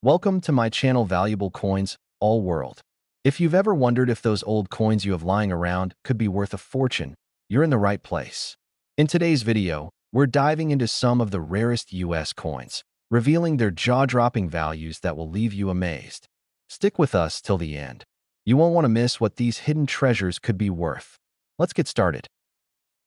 Welcome to my channel Valuable Coins, All World. If you've ever wondered if those old coins you have lying around could be worth a fortune, you're in the right place. In today's video, we're diving into some of the rarest US coins, revealing their jaw-dropping values that will leave you amazed. Stick with us till the end. You won't want to miss what these hidden treasures could be worth. Let's get started.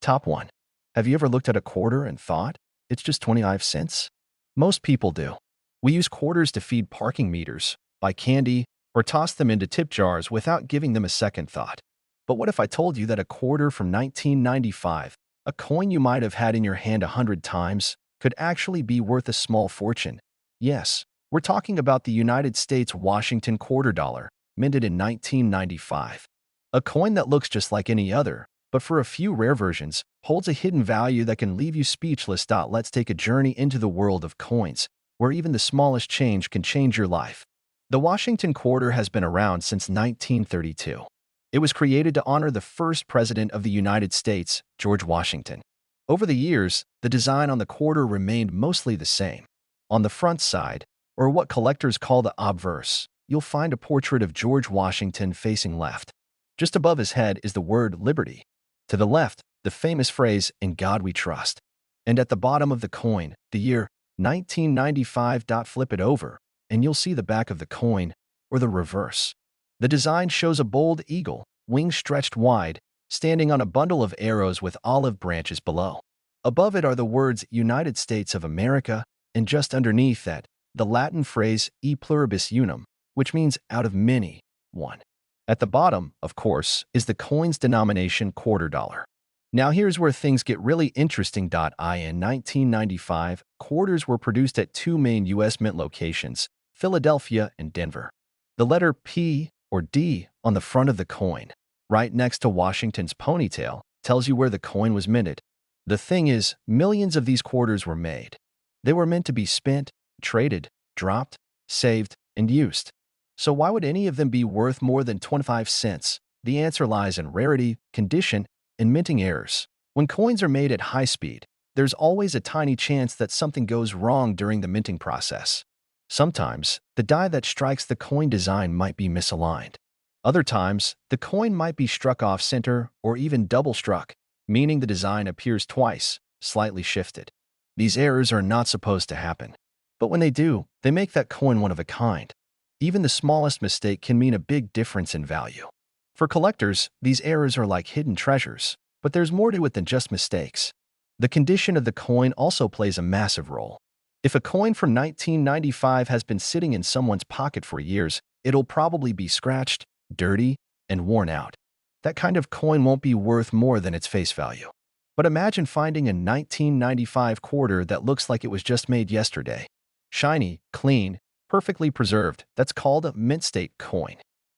Top 1. Have you ever looked at a quarter and thought, it's just 25 cents? Most people do. We use quarters to feed parking meters, buy candy, or toss them into tip jars without giving them a second thought. But what if I told you that a quarter from 1995, a coin you might have had in your hand 100 times, could actually be worth a small fortune? Yes, we're talking about the United States Washington quarter dollar, minted in 1995. A coin that looks just like any other, but for a few rare versions, holds a hidden value that can leave you speechless. Let's take a journey into the world of coins, where even the smallest change can change your life. The Washington quarter has been around since 1932. It was created to honor the first president of the United States, George Washington. Over the years, the design on the quarter remained mostly the same. On the front side, or what collectors call the obverse, you'll find a portrait of George Washington facing left. Just above his head is the word liberty. To the left, the famous phrase, "In God we trust." And at the bottom of the coin, the year 1995. Flip it over, and you'll see the back of the coin, or the reverse. The design shows a bold eagle, wings stretched wide, standing on a bundle of arrows with olive branches below. Above it are the words United States of America, and just underneath that, the Latin phrase e pluribus unum, which means out of many, one. At the bottom, of course, is the coin's denomination quarter dollar. Now here's where things get really interesting. In 1995, quarters were produced at two main U.S. mint locations, Philadelphia and Denver. The letter P or D on the front of the coin, right next to Washington's ponytail, tells you where the coin was minted. The thing is, millions of these quarters were made. They were meant to be spent, traded, dropped, saved, and used. So why would any of them be worth more than 25 cents? The answer lies in rarity, condition, and minting errors. When coins are made at high speed, there's always a tiny chance that something goes wrong during the minting process. Sometimes, the die that strikes the coin design might be misaligned. Other times, the coin might be struck off center or even double struck, meaning the design appears twice, slightly shifted. These errors are not supposed to happen. But when they do, they make that coin one of a kind. Even the smallest mistake can mean a big difference in value. For collectors, these errors are like hidden treasures, but there's more to it than just mistakes. The condition of the coin also plays a massive role. If a coin from 1995 has been sitting in someone's pocket for years, it'll probably be scratched, dirty, and worn out. That kind of coin won't be worth more than its face value. But imagine finding a 1995 quarter that looks like it was just made yesterday. Shiny, clean, perfectly preserved. That's called a mint state coin.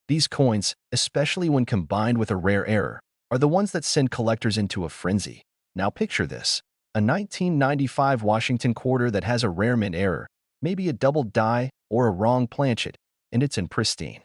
These coins, especially when combined with a rare error, are the ones that send collectors into a frenzy. Now picture this, a 1995 Washington quarter that has a rare mint error, maybe a double die or a wrong planchet, and it's in pristine,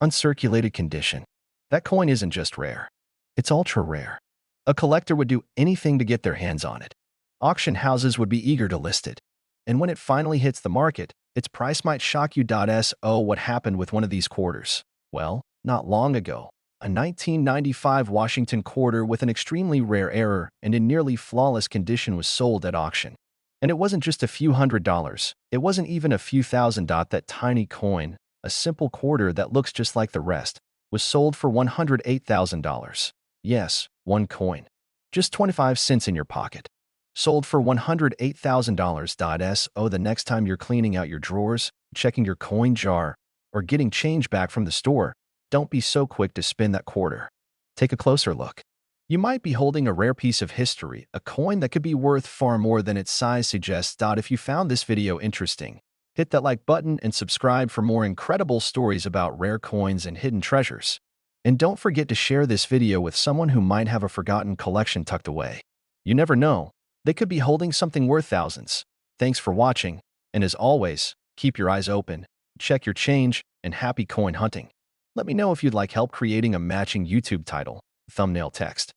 uncirculated condition. That coin isn't just rare, it's ultra rare. A collector would do anything to get their hands on it. Auction houses would be eager to list it. And when it finally hits the market, its price might shock you. What happened with one of these quarters? Well, not long ago, a 1995 Washington quarter with an extremely rare error and in nearly flawless condition was sold at auction. And it wasn't just a few $100s, it wasn't even a few thousand. That tiny coin, a simple quarter that looks just like the rest, was sold for $108,000. Yes, one coin. Just 25 cents in your pocket. Sold for $108,000. The next time you're cleaning out your drawers, checking your coin jar, or getting change back from the store, don't be so quick to spin that quarter. Take a closer look. You might be holding a rare piece of history, a coin that could be worth far more than its size suggests. If you found this video interesting, hit that like button and subscribe for more incredible stories about rare coins and hidden treasures. And don't forget to share this video with someone who might have a forgotten collection tucked away. You never know, they could be holding something worth thousands. Thanks for watching, and as always, keep your eyes open, check your change, and happy coin hunting. Let me know if you'd like help creating a matching YouTube title, thumbnail text,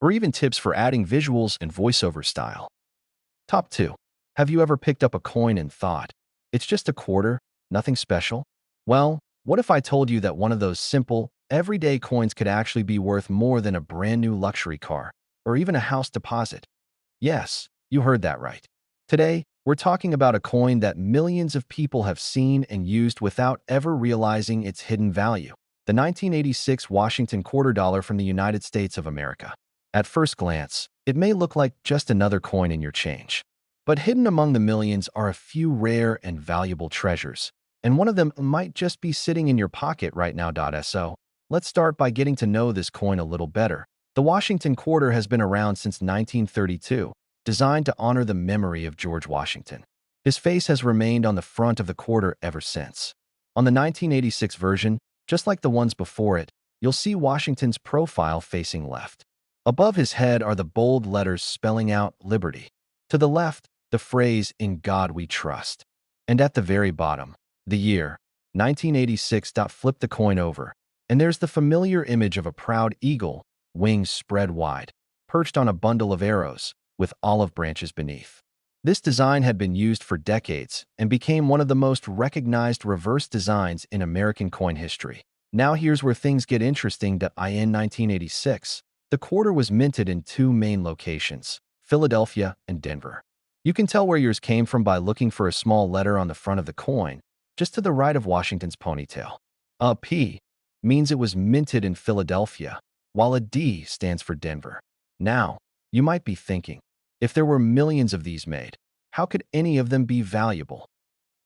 or even tips for adding visuals and voiceover style. Top 2. Have you ever picked up a coin and thought, it's just a quarter? Nothing special? Well, what if I told you that one of those simple, everyday coins could actually be worth more than a brand new luxury car, or even a house deposit? Yes, you heard that right. Today, we're talking about a coin that millions of people have seen and used without ever realizing its hidden value. The 1986 Washington quarter dollar from the United States of America. At first glance, it may look like just another coin in your change. But hidden among the millions are a few rare and valuable treasures, and one of them might just be sitting in your pocket right now. So, let's start by getting to know this coin a little better. The Washington quarter has been around since 1932, designed to honor the memory of George Washington. His face has remained on the front of the quarter ever since. On the 1986 version, just like the ones before it, you'll see Washington's profile facing left. Above his head are the bold letters spelling out liberty. To the left, the phrase, "In God We Trust." And at the very bottom, the year, 1986. Flip the coin over, and there's the familiar image of a proud eagle, wings spread wide, perched on a bundle of arrows, with olive branches beneath. This design had been used for decades and became one of the most recognized reverse designs in American coin history. Now here's where things get interesting. In 1986, the quarter was minted in two main locations, Philadelphia and Denver. You can tell where yours came from by looking for a small letter on the front of the coin, just to the right of Washington's ponytail. A P means it was minted in Philadelphia, while a D stands for Denver. Now, you might be thinking, if there were millions of these made, how could any of them be valuable?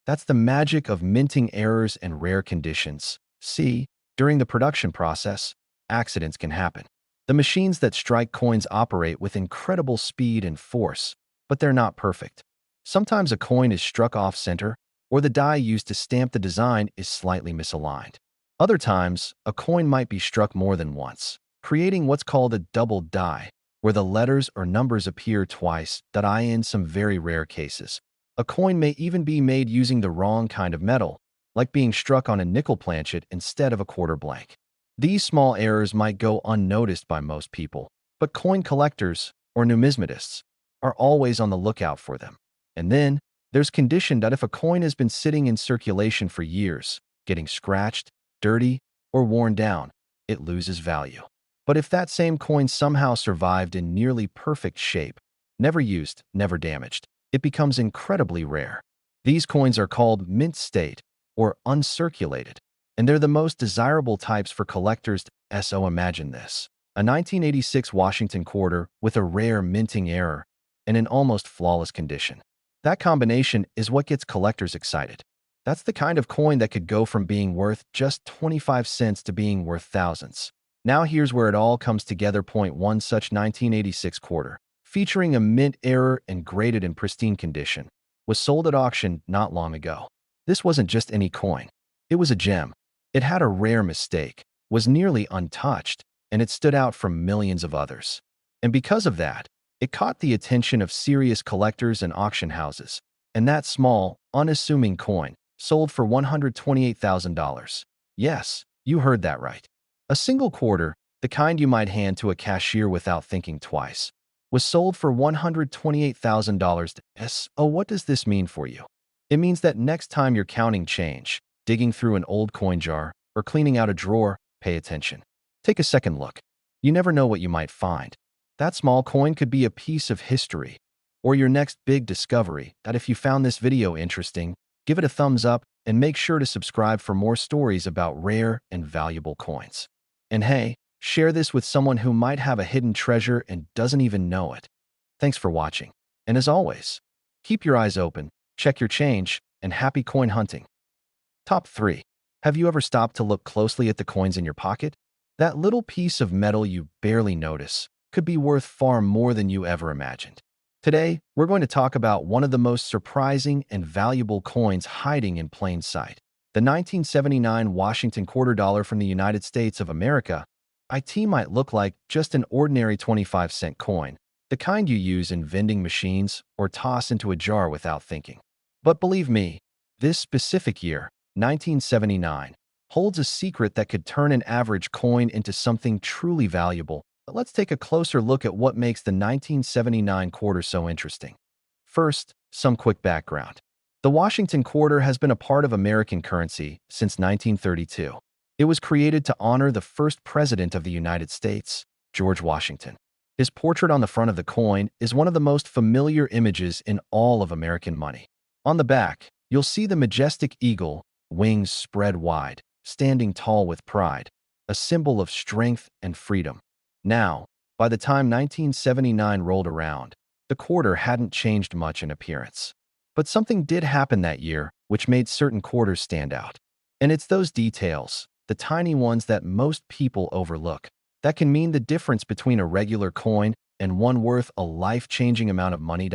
That's the magic of minting errors and rare conditions. See, during the production process, accidents can happen. The machines that strike coins operate with incredible speed and force, but they're not perfect. Sometimes a coin is struck off-center, or the die used to stamp the design is slightly misaligned. Other times, a coin might be struck more than once, creating what's called a double die, where the letters or numbers appear twice. In some very rare cases, a coin may even be made using the wrong kind of metal, like being struck on a nickel planchet instead of a quarter blank. These small errors might go unnoticed by most people, but coin collectors, or numismatists, are always on the lookout for them. And then, there's condition that if a coin has been sitting in circulation for years, getting scratched, dirty, or worn down, it loses value. But if that same coin somehow survived in nearly perfect shape, never used, never damaged, it becomes incredibly rare. These coins are called mint state, or uncirculated, and they're the most desirable types for collectors. So imagine this: a 1986 Washington quarter with a rare minting error and in almost flawless condition. That combination is what gets collectors excited. That's the kind of coin that could go from being worth just 25 cents to being worth thousands. Now here's where it all comes together. Point 1. Such 1986 quarter, featuring a mint error and graded in pristine condition, was sold at auction not long ago. This wasn't just any coin. It was a gem. It had a rare mistake, was nearly untouched, and it stood out from millions of others. And because of that, it caught the attention of serious collectors and auction houses. And that small, unassuming coin sold for $128,000. Yes, you heard that right. A single quarter, the kind you might hand to a cashier without thinking twice, was sold for $128,000. Oh, what does this mean for you? It means that next time you're counting change, digging through an old coin jar, or cleaning out a drawer, pay attention. Take a second look. You never know what you might find. That small coin could be a piece of history, or your next big discovery. If you found this video interesting, give it a thumbs up and make sure to subscribe for more stories about rare and valuable coins. And hey, share this with someone who might have a hidden treasure and doesn't even know it. Thanks for watching. And as always, keep your eyes open, check your change, and happy coin hunting. Top 3. Have you ever stopped to look closely at the coins in your pocket? That little piece of metal you barely notice could be worth far more than you ever imagined. Today, we're going to talk about one of the most surprising and valuable coins hiding in plain sight. The 1979 Washington quarter dollar from the United States of America. It might look like just an ordinary 25-cent coin, the kind you use in vending machines or toss into a jar without thinking. But believe me, this specific year, 1979, holds a secret that could turn an average coin into something truly valuable. But let's take a closer look at what makes the 1979 quarter so interesting. First, some quick background. The Washington quarter has been a part of American currency since 1932. It was created to honor the first president of the United States, George Washington. His portrait on the front of the coin is one of the most familiar images in all of American money. On the back, you'll see the majestic eagle, wings spread wide, standing tall with pride, a symbol of strength and freedom. Now, by the time 1979 rolled around, the quarter hadn't changed much in appearance. But something did happen that year which made certain quarters stand out. And it's those details, the tiny ones that most people overlook, that can mean the difference between a regular coin and one worth a life-changing amount of money.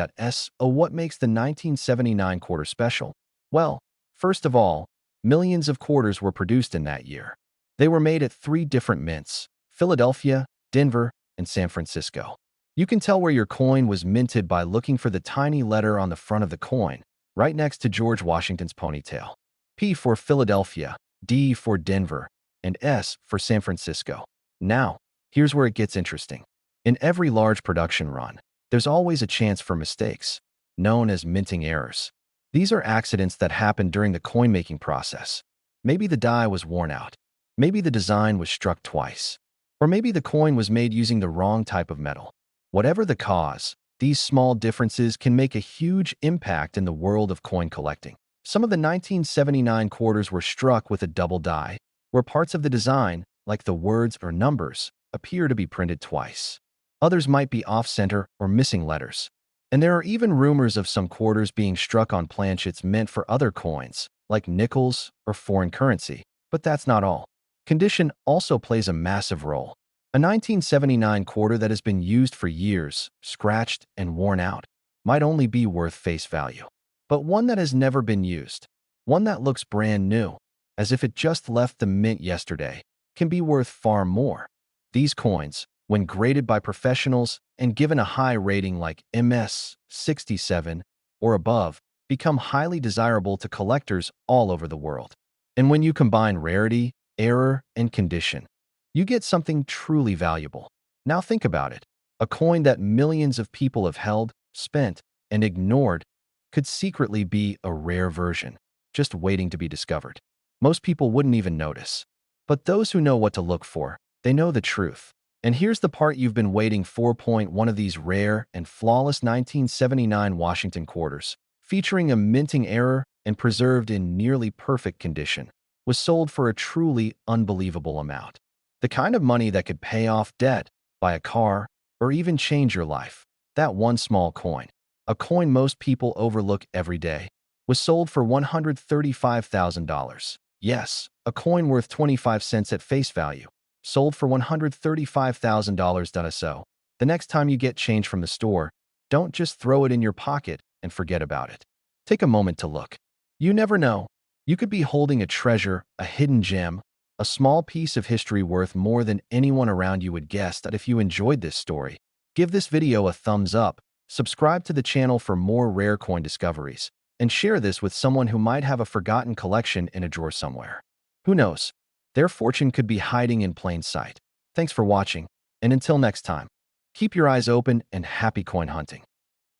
What makes the 1979 quarter special? Well, first of all, millions of quarters were produced in that year. They were made at 3 different mints: Philadelphia, Denver, and San Francisco. You can tell where your coin was minted by looking for the tiny letter on the front of the coin, right next to George Washington's ponytail. P for Philadelphia, D for Denver, and S for San Francisco. Now, here's where it gets interesting. In every large production run, there's always a chance for mistakes, known as minting errors. These are accidents that happen during the coin-making process. Maybe the die was worn out. Maybe the design was struck twice. Or maybe the coin was made using the wrong type of metal. Whatever the cause, these small differences can make a huge impact in the world of coin collecting. Some of the 1979 quarters were struck with a double die, where parts of the design, like the words or numbers, appear to be printed twice. Others might be off-center or missing letters. And there are even rumors of some quarters being struck on planchets meant for other coins, like nickels or foreign currency. But that's not all. Condition also plays a massive role. A 1979 quarter that has been used for years, scratched and worn out, might only be worth face value. But one that has never been used, one that looks brand new, as if it just left the mint yesterday, can be worth far more. These coins, when graded by professionals and given a high rating like MS 67 or above, become highly desirable to collectors all over the world. And when you combine rarity, error, and condition, you get something truly valuable. Now think about it. A coin that millions of people have held, spent, and ignored could secretly be a rare version, just waiting to be discovered. Most people wouldn't even notice. But those who know what to look for, they know the truth. And here's the part you've been waiting for. One of these rare and flawless 1979 Washington quarters, featuring a minting error and preserved in nearly perfect condition, was sold for a truly unbelievable amount. The kind of money that could pay off debt, buy a car, or even change your life. That one small coin, a coin most people overlook every day, was sold for $135,000. Yes, a coin worth 25 cents at face value, sold for $135,000. So, the next time you get change from the store, don't just throw it in your pocket and forget about it. Take a moment to look. You never know. You could be holding a treasure, a hidden gem, a small piece of history worth more than anyone around you would guess. That if you enjoyed this story, give this video a thumbs up, subscribe to the channel for more rare coin discoveries, and share this with someone who might have a forgotten collection in a drawer somewhere. Who knows? Their fortune could be hiding in plain sight. Thanks for watching, and until next time, keep your eyes open and happy coin hunting.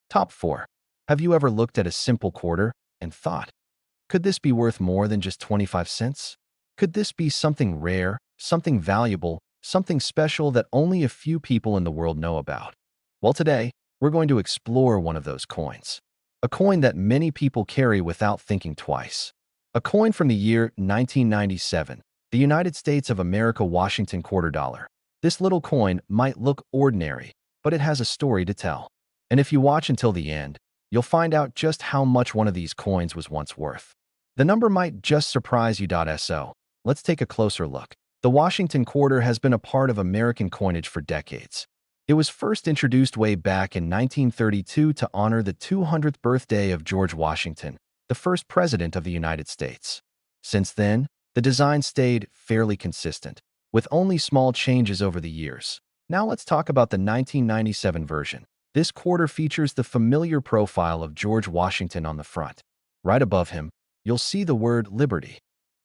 Top 4. Have you ever looked at a simple quarter and thought, could this be worth more than just 25 cents? Could this be something rare, something valuable, something special that only a few people in the world know about? Well, today, we're going to explore one of those coins. A coin that many people carry without thinking twice. A coin from the year 1997, the United States of America Washington quarter dollar. This little coin might look ordinary, but it has a story to tell. And if you watch until the end, you'll find out just how much one of these coins was once worth. The number might just surprise you. So, let's take a closer look. The Washington quarter has been a part of American coinage for decades. It was first introduced way back in 1932 to honor the 200th birthday of George Washington, the first president of the United States. Since then, the design stayed fairly consistent, with only small changes over the years. Now let's talk about the 1997 version. This quarter features the familiar profile of George Washington on the front. Right above him, you'll see the word Liberty.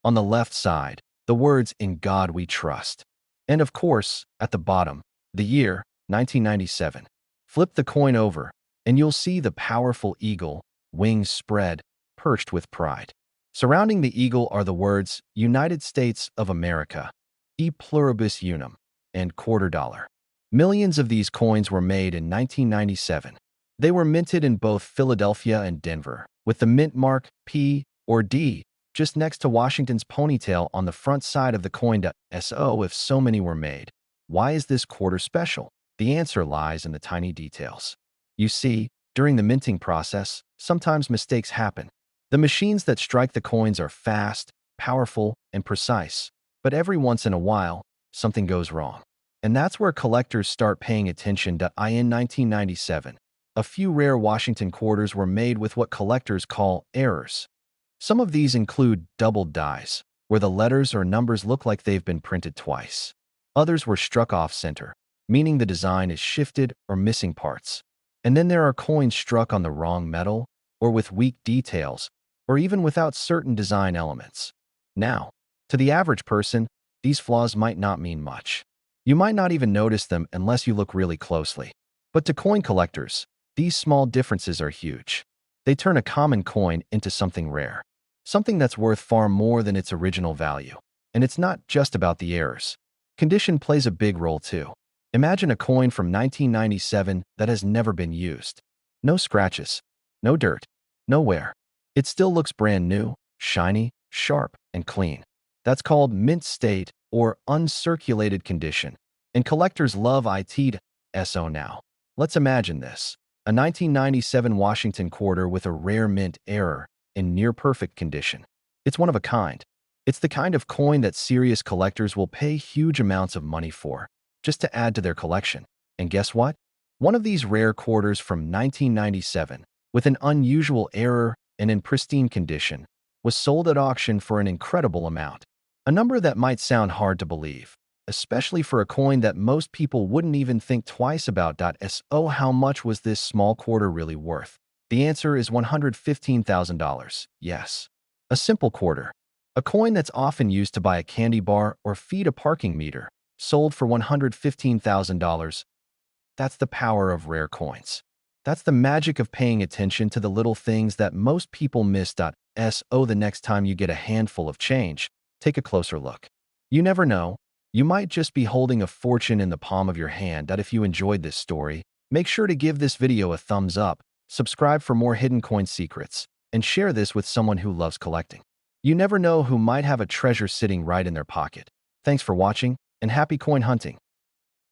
On the left side, the words In God We Trust. And of course, at the bottom, the year, 1997. Flip the coin over, and you'll see the powerful eagle, wings spread, perched with pride. Surrounding the eagle are the words United States of America, e pluribus unum, and quarter dollar. Millions of these coins were made in 1997. They were minted in both Philadelphia and Denver, with the mint mark P or D just next to Washington's ponytail on the front side of the coin. So if so many were made, why is this quarter special? The answer lies in the tiny details. You see, during the minting process, sometimes mistakes happen. The machines that strike the coins are fast, powerful, and precise, but every once in a while, something goes wrong. And that's where collectors start paying attention. In 1997, a few rare Washington quarters were made with what collectors call errors. Some of these include doubled dies, where the letters or numbers look like they've been printed twice. Others were struck off-center, meaning the design is shifted or missing parts. And then there are coins struck on the wrong metal, or with weak details, or even without certain design elements. Now, to the average person, these flaws might not mean much. You might not even notice them unless you look really closely. But to coin collectors, these small differences are huge. They turn a common coin into something rare, something that's worth far more than its original value. And it's not just about the errors. Condition plays a big role too. Imagine a coin from 1997 that has never been used. No scratches, no dirt, no wear. It still looks brand new, shiny, sharp, and clean. That's called mint state or uncirculated condition. And collectors love it. So now, let's imagine this. A 1997 Washington quarter with a rare mint error in near-perfect condition. It's one of a kind. It's the kind of coin that serious collectors will pay huge amounts of money for, just to add to their collection. And guess what? One of these rare quarters from 1997, with an unusual error and in pristine condition, was sold at auction for an incredible amount. A number that might sound hard to believe, especially for a coin that most people wouldn't even think twice about. So how much was this small quarter really worth? The answer is $115,000. Yes. A simple quarter. A coin that's often used to buy a candy bar or feed a parking meter, sold for $115,000. That's the power of rare coins. That's the magic of paying attention to the little things that most people miss. So the next time you get a handful of change, take a closer look. You never know. You might just be holding a fortune in the palm of your hand. If you enjoyed this story, make sure to give this video a thumbs up, subscribe for more hidden coin secrets, and share this with someone who loves collecting. You never know who might have a treasure sitting right in their pocket. Thanks for watching, and happy coin hunting.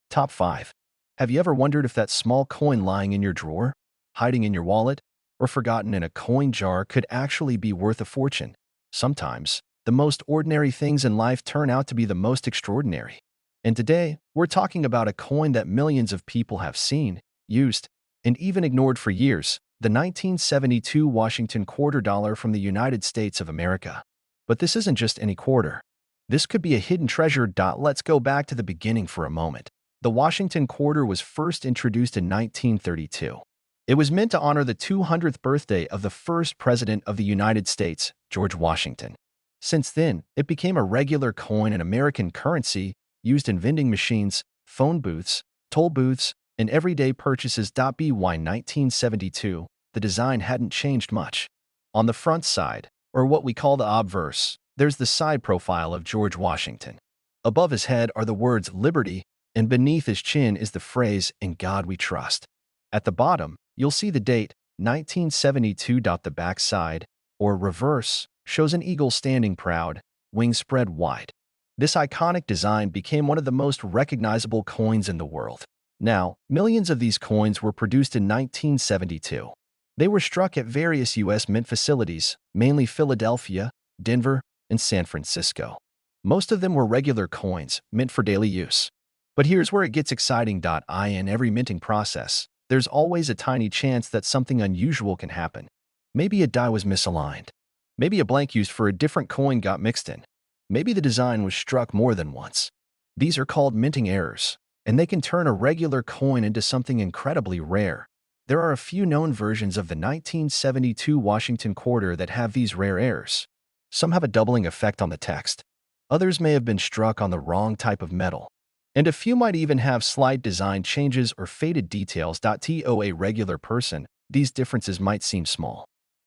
Top 5. Have you ever wondered if that small coin lying in your drawer, hiding in your wallet, or forgotten in a coin jar could actually be worth a fortune? Sometimes, the most ordinary things in life turn out to be the most extraordinary. And today, we're talking about a coin that millions of people have seen, used, and even ignored for years, the 1972 Washington quarter dollar from the United States of America. But this isn't just any quarter. This could be a hidden treasure. Let's go back to the beginning for a moment. The Washington quarter was first introduced in 1932. It was meant to honor the 200th birthday of the first president of the United States, George Washington. Since then, it became a regular coin and American currency used in vending machines, phone booths, toll booths, and everyday purchases. By 1972, the design hadn't changed much. On the front side, or what we call the obverse, there's the side profile of George Washington. Above his head are the words Liberty, and beneath his chin is the phrase, "In God We Trust." At the bottom, you'll see the date, 1972. The back side, or reverse, shows an eagle standing proud, wings spread wide. This iconic design became one of the most recognizable coins in the world. Now, millions of these coins were produced in 1972. They were struck at various U.S. mint facilities, mainly Philadelphia, Denver, and San Francisco. Most of them were regular coins, meant for daily use. But here's where it gets exciting. In every minting process, there's always a tiny chance that something unusual can happen. Maybe a die was misaligned. Maybe a blank used for a different coin got mixed in. Maybe the design was struck more than once. These are called minting errors, and they can turn a regular coin into something incredibly rare. There are a few known versions of the 1972 Washington quarter that have these rare errors. Some have a doubling effect on the text. Others may have been struck on the wrong type of metal. And a few might even have slight design changes or faded details. To a regular person, these differences might seem small.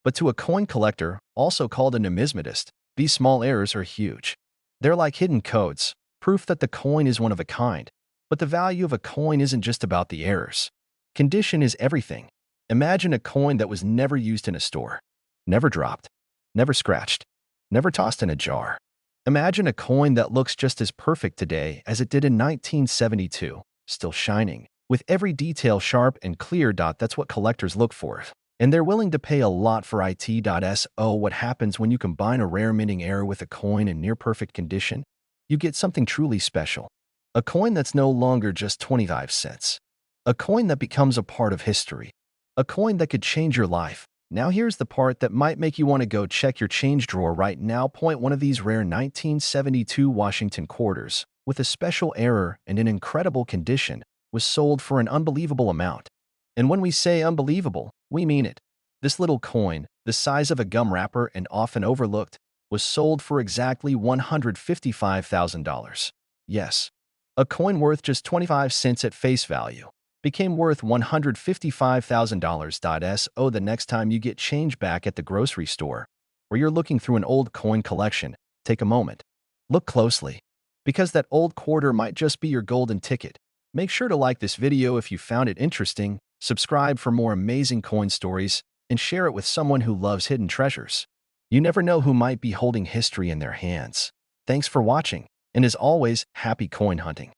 But to a coin collector, also called a numismatist, these small errors are huge. They're like hidden codes, proof that the coin is one of a kind. But the value of a coin isn't just about the errors. Condition is everything. Imagine a coin that was never used in a store, never dropped, never scratched, never tossed in a jar. Imagine a coin that looks just as perfect today as it did in 1972, still shining, with every detail sharp and clear. That's what collectors look for. And they're willing to pay a lot for it. What happens when you combine a rare minting error with a coin in near-perfect condition? You get something truly special. A coin that's no longer just 25 cents. A coin that becomes a part of history. A coin that could change your life. Now here's the part that might make you want to go check your change drawer right now. Point one of these rare 1972 Washington quarters, with a special error and in incredible condition, was sold for an unbelievable amount. And when we say unbelievable, we mean it. This little coin, the size of a gum wrapper and often overlooked, was sold for exactly $155,000. Yes, a coin worth just 25 cents at face value became worth $155,000. The next time you get change back at the grocery store, or you're looking through an old coin collection, take a moment. Look closely, because that old quarter might just be your golden ticket. Make sure to like this video if you found it interesting, subscribe for more amazing coin stories, and share it with someone who loves hidden treasures. You never know who might be holding history in their hands. Thanks for watching, and as always, happy coin hunting.